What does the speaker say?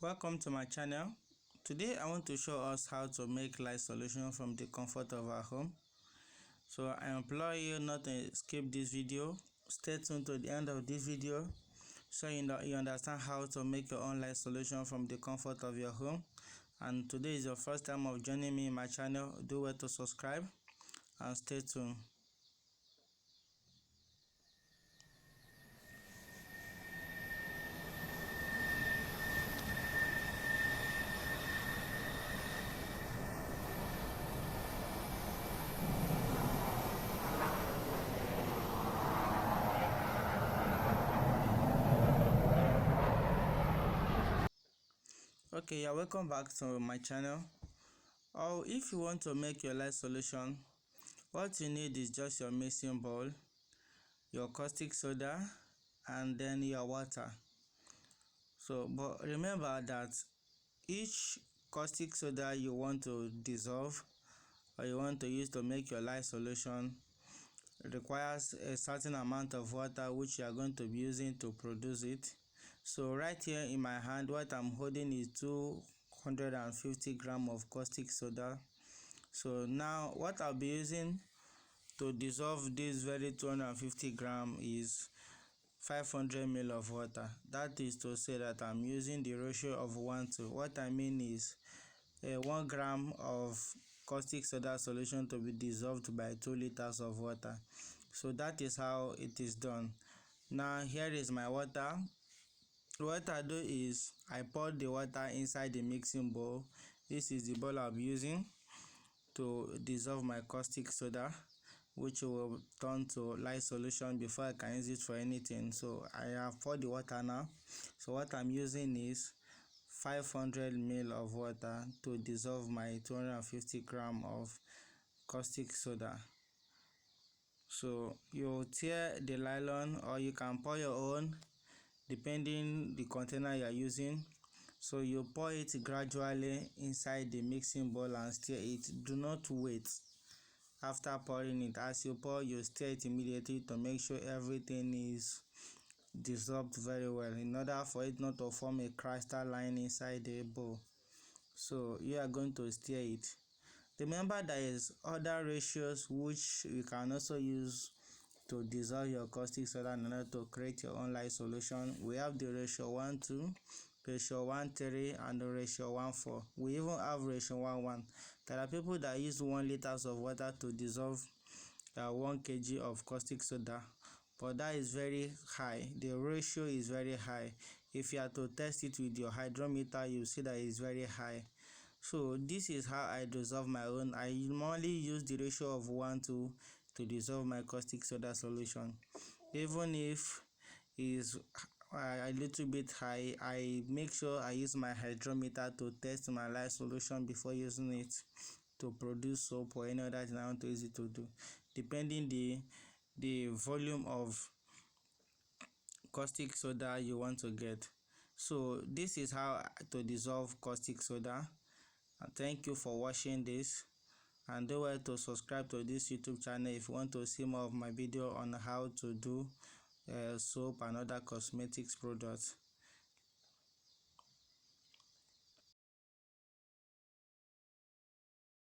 Welcome to my channel. Today I want to show us how to make light solution from the comfort of our home. So I implore you not to skip this video. Stay tuned to the end of this video so you understand how to make your own light solution from the comfort of your home. And today is your first time of joining me in my channel. Do well to subscribe and stay tuned. Okay, you're welcome back to my channel. If you want to make your light solution, what you need is just your mixing bowl, your caustic soda, and then your water. But remember that each caustic soda you want to dissolve or you want to use to make your light solution requires a certain amount of water which you are going to be using to produce it. So right here in my hand, what I'm holding is 250 grams of caustic soda. So now what I'll be using to dissolve this very 250 grams is 500 ml of water. That is to say that I'm using the ratio of 1 to. What I mean is 1 gram of caustic soda solution to be dissolved by 2 liters of water. So that is how it is done. Now here is my water. What I do is I pour the water inside the mixing bowl. This is the bowl I'm using to dissolve my caustic soda, which will turn to light solution before I can use it for anything. So I have poured the water now. So what I'm using is 500 ml of water to dissolve my 250 grams of caustic soda. So you tear the nylon, or you can pour your own depending the container you are using. So you pour it gradually inside the mixing bowl and stir it. Do not wait after pouring it. As you pour, you stir it immediately to make sure everything is dissolved very well, in order for it not to form a crystal line inside the bowl. So you are going to stir it. Remember, there is other ratios which you can also use to dissolve your caustic soda in order to create your own light solution. We have the ratio 1:2, ratio 1:3, and the ratio 1:4. We even have ratio 1:1. There are people that use 1 liters of water to dissolve 1 kg of caustic soda, but that is very high. The ratio is very high. If you are to test it with your hydrometer, you see that it's very high. So this is how I dissolve my own. I normally use the ratio of 1:2 to dissolve my caustic soda solution. Even if it's a little bit high, I make sure I use my hydrometer to test my light solution before using it to produce soap or any other thing I want to use it to do, depending the volume of caustic soda you want to get. So this is how to dissolve caustic soda. And thank you for watching this, and don't forget to subscribe to this YouTube channel if you want to see more of my video on how to do soap and other cosmetics products.